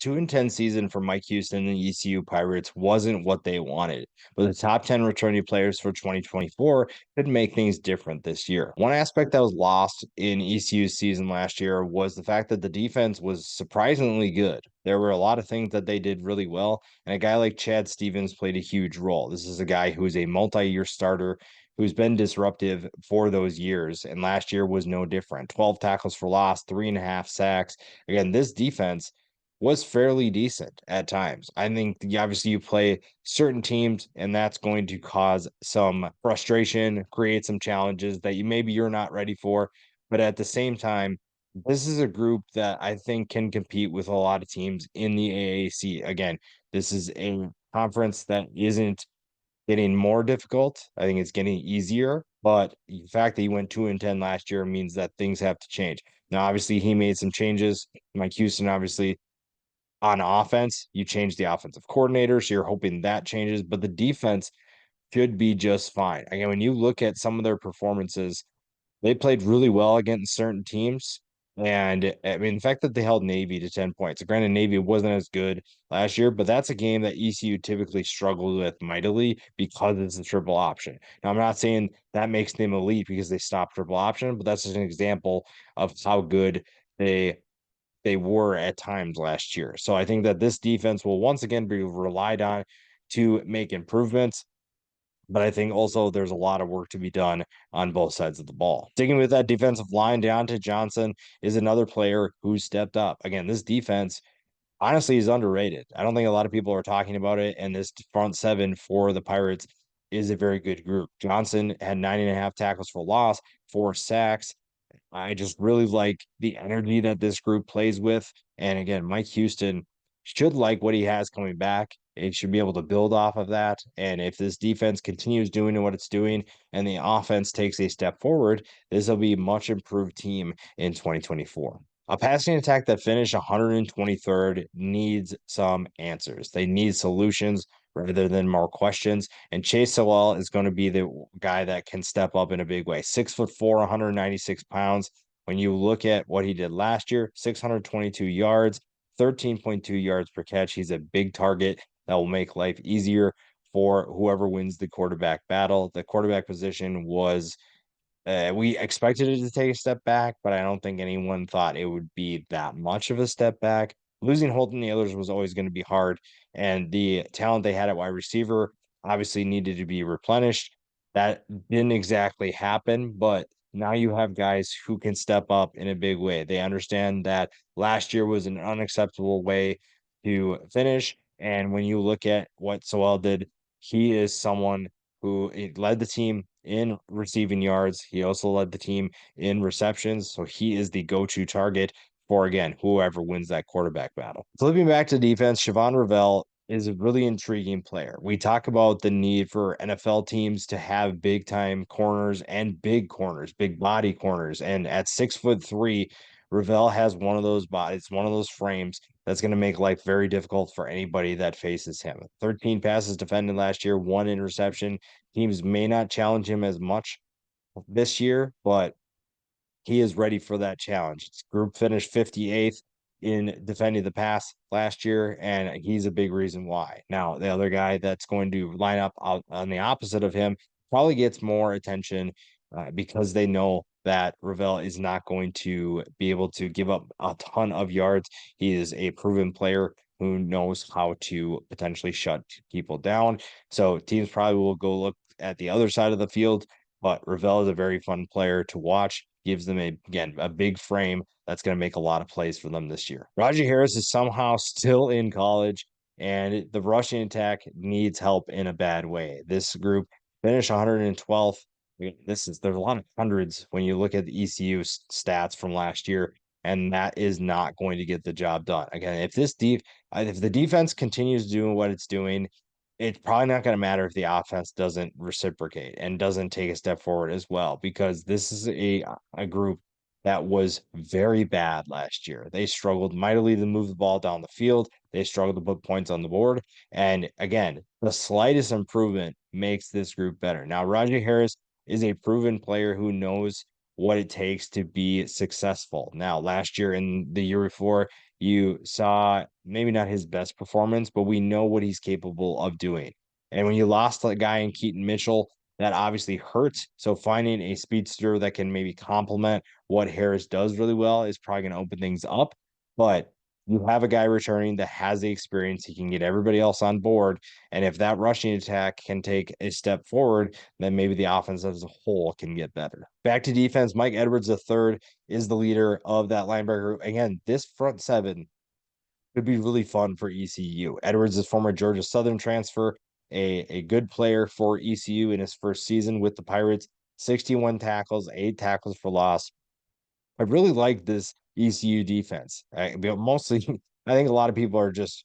2-10 season for Mike Houston and the ECU Pirates wasn't what they wanted, but the top 10 returning players for 2024 could make things different this year. One aspect that was lost in ECU's season last year was the fact that the defense was surprisingly good. There were a lot of things that they did really well, and a guy like Chad Stevens played a huge role. This is a guy who is a multi-year starter who's been disruptive for those years, and last year was no different. 12 tackles for loss, 3.5 sacks. Again, this defense was fairly decent at times. I think obviously you play certain teams and that's going to cause some frustration, create some challenges that you're not ready for. But at the same time, this is a group that I think can compete with a lot of teams in the AAC. Again, this is a conference that isn't getting more difficult. I think it's getting easier, but the fact that he went 2-10 last year means that things have to change. Now, obviously, he made some changes. Mike Houston obviously on offense, you change the offensive coordinator, so you're hoping that changes, but the defense should be just fine. Again, when you look at some of their performances, they played really well against certain teams. And I mean, the fact that they held Navy to 10 points, granted, Navy wasn't as good last year, but that's a game that ECU typically struggled with mightily because it's a triple option. Now, I'm not saying that makes them elite because they stopped triple option, but that's just an example of how good they were at times last year. So I think that this defense will once again be relied on to make improvements. But I think also there's a lot of work to be done on both sides of the ball. Sticking with that defensive line, Deontay Johnson is another player who stepped up. Again, this defense honestly is underrated. I don't think a lot of people are talking about it. And this front seven for the Pirates is a very good group. Johnson had 9.5 tackles for loss, 4 sacks. I just really like the energy that this group plays with. And again, Mike Houston should like what he has coming back. It should be able to build off of that. And if this defense continues doing what it's doing and the offense takes a step forward, this will be a much improved team in 2024. A passing attack that finished 123rd needs some answers. They need solutions rather than more questions. And Chase Sowell is going to be the guy that can step up in a big way. 6'4", 196 pounds. When you look at what he did last year, 622 yards, 13.2 yards per catch. He's a big target that will make life easier for whoever wins the quarterback battle. The quarterback position was we expected it to take a step back, but I don't think anyone thought it would be that much of a step back. Losing Holton Ahlers was always going to be hard, and the talent they had at wide receiver obviously needed to be replenished. That didn't exactly happen, but now you have guys who can step up in a big way. They understand that last year was an unacceptable way to finish, and when you look at what Sowell did, he is someone who led the team in receiving yards. He also led the team in receptions. So he is the go-to target for, again, whoever wins that quarterback battle. Flipping back to defense, Siobhan Ravel is a really intriguing player. We talk about the need for NFL teams to have big time corners and big corners, big body corners. And at 6'3", Ravel has one of those bodies, one of those frames that's going to make life very difficult for anybody that faces him. 13 passes defended last year, 1 interception. Teams may not challenge him as much this year, but he is ready for that challenge. His group finished 58th in defending the pass last year, and he's a big reason why. Now, the other guy that's going to line up out on the opposite of him probably gets more attention because they know that Ravel is not going to be able to give up a ton of yards. He is a proven player who knows how to potentially shut people down. So teams probably will go look at the other side of the field, but Ravel is a very fun player to watch. Gives them a big frame that's going to make a lot of plays for them this year. Raji Harris is somehow still in college, and the rushing attack needs help in a bad way. This group finished 112th. There's a lot of hundreds when you look at the ECU stats from last year, and that is not going to get the job done. Again, if the defense continues doing what it's doing, it's probably not going to matter if the offense doesn't reciprocate and doesn't take a step forward as well, because this is a group that was very bad last year. They struggled mightily to move the ball down the field. They struggled to put points on the board. And again, the slightest improvement makes this group better. Now, Raji Harris is a proven player who knows what it takes to be successful. Now, last year and the year before, you saw maybe not his best performance, but we know what he's capable of doing. And when you lost a guy in Keaton Mitchell, that obviously hurts. So finding a speedster that can maybe complement what Harris does really well is probably going to open things up. But you have a guy returning that has the experience. He can get everybody else on board. And if that rushing attack can take a step forward, then maybe the offense as a whole can get better. Back to defense, Mike Edwards III is the leader of that linebacker group. Again, this front seven could be really fun for ECU. Edwards is former Georgia Southern transfer, a good player for ECU in his first season with the Pirates. 61 tackles, 8 tackles for loss. I really like this ECU defense. But mostly, I think a lot of people are just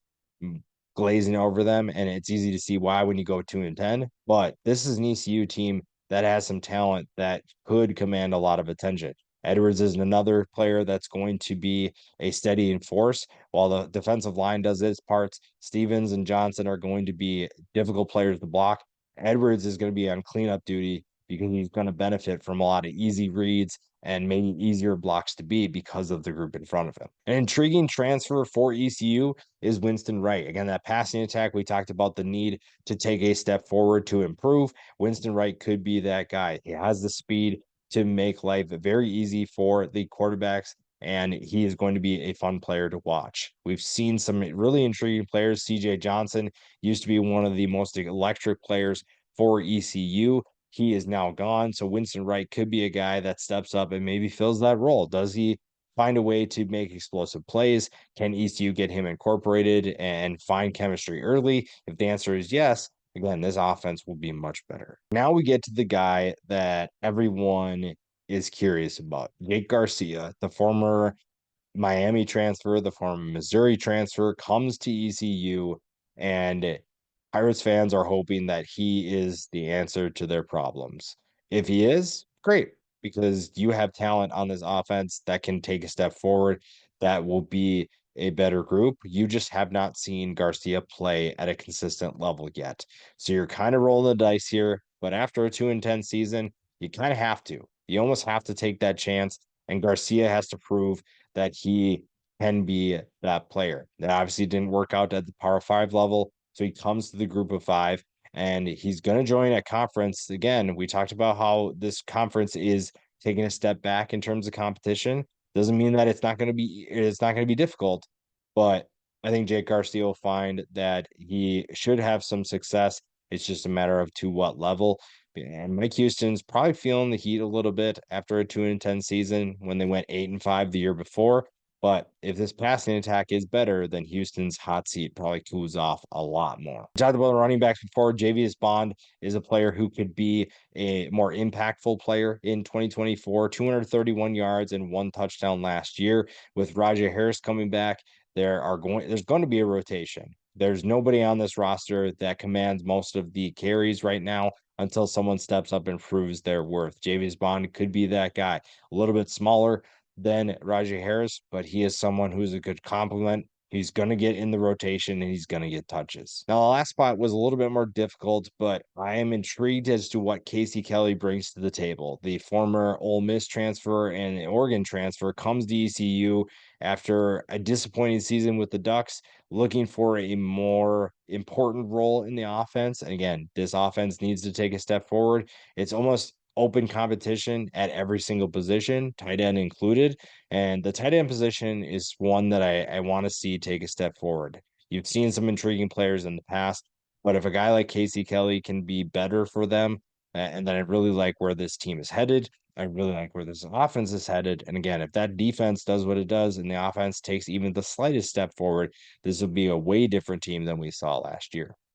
glazing over them, and it's easy to see why when you go 2-10. But this is an ECU team that has some talent that could command a lot of attention. Edwards is another player that's going to be a steadying force. While the defensive line does its parts, Stevens and Johnson are going to be difficult players to block. Edwards is going to be on cleanup duty because he's going to benefit from a lot of easy reads and maybe easier blocks to beat because of the group in front of him. An intriguing transfer for ECU is Winston Wright. Again, that passing attack, we talked about the need to take a step forward to improve. Winston Wright could be that guy. He has the speed to make life very easy for the quarterbacks, and he is going to be a fun player to watch. We've seen some really intriguing players. CJ Johnson used to be one of the most electric players for ECU. He is now gone. So Winston Wright could be a guy that steps up and maybe fills that role. Does he find a way to make explosive plays? Can ECU get him incorporated and find chemistry early? If the answer is yes, again, this offense will be much better. Now we get to the guy that everyone is curious about, Jake Garcia, the former Miami transfer, the former Missouri transfer, comes to ECU, and Pirates fans are hoping that he is the answer to their problems. If he is, great, because you have talent on this offense that can take a step forward, that will be a better group. You just have not seen Garcia play at a consistent level yet. So you're kind of rolling the dice here, but after a 2-10 season, you kind of have to. You almost have to take that chance, and Garcia has to prove that he can be that player. That obviously didn't work out at the Power 5 level. So he comes to the group of 5 and he's going to join a conference. Again, we talked about how this conference is taking a step back in terms of competition. Doesn't mean that it's not going to be difficult, but I think Jake Garcia will find that he should have some success. It's just a matter of to what level. And Mike Houston's probably feeling the heat a little bit after a 2-10 season when they went 8-5 the year before. But if this passing attack is better, then Houston's hot seat probably cools off a lot more. We talked about the running backs before. Javius Bond is a player who could be a more impactful player in 2024. 231 yards and 1 touchdown last year. With Rajah Harris coming back, there's going to be a rotation. There's nobody on this roster that commands most of the carries right now until someone steps up and proves their worth. Javius Bond could be that guy. A little bit smaller than Rajah Harris, but he is someone who's a good complement. He's going to get in the rotation and he's going to get touches. Now, the last spot was a little bit more difficult, but I am intrigued as to what Casey Kelly brings to the table. The former Ole Miss transfer and Oregon transfer comes to ECU after a disappointing season with the Ducks, looking for a more important role in the offense. And again, this offense needs to take a step forward. It's almost open competition at every single position, tight end included. And the tight end position is one that I want to see take a step forward. You've seen some intriguing players in the past, but if a guy like Casey Kelly can be better for them, and then I really like where this team is headed. I really like where this offense is headed. And again, if that defense does what it does and the offense takes even the slightest step forward, this will be a way different team than we saw last year.